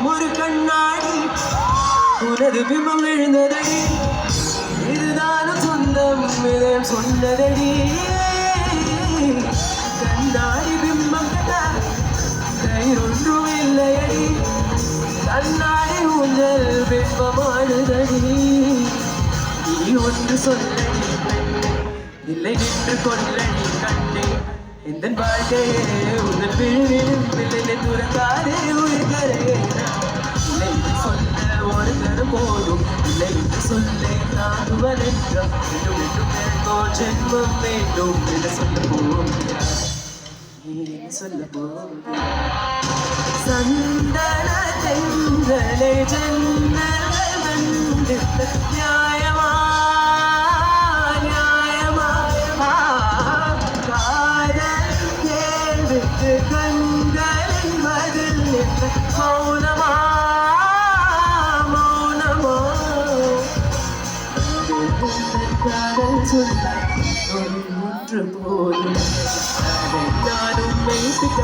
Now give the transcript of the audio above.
இதயம் ஒரு கண்ணாடி உனது பிம்பம் விழுந்ததடி இதுதானும் சொந்தம் இதயம் சொன்னதடி கண்ணாடி பிம்பம் கயிறொன்றும் இல்லையடி கண்ணாடி ஊஞ்சல் பிம்பமாடுதடி நீ ஒன்று சொல்லடி இல்லை நின்று கொள்ளடி கண்ணே இந்த வாழ்க்கையே உங்கள் விழுவிலும் பிள்ளை துறக்காதே உயிர்களே இல்லை சொல்ல ஒரு தரம் போதும் இல்லை சொல்ல நாடுவதென்றும் ஜென்மம் வேண்டும் என்று சொல்ல போகும் சந்தன தென்றலை ஜன்னல் வந்து நியாயமா கண்களின் பதில் மௌனமா மௌனமா காதல் சொல்ல ஒன்று போதும் நானும் மெய்ப்பிக்க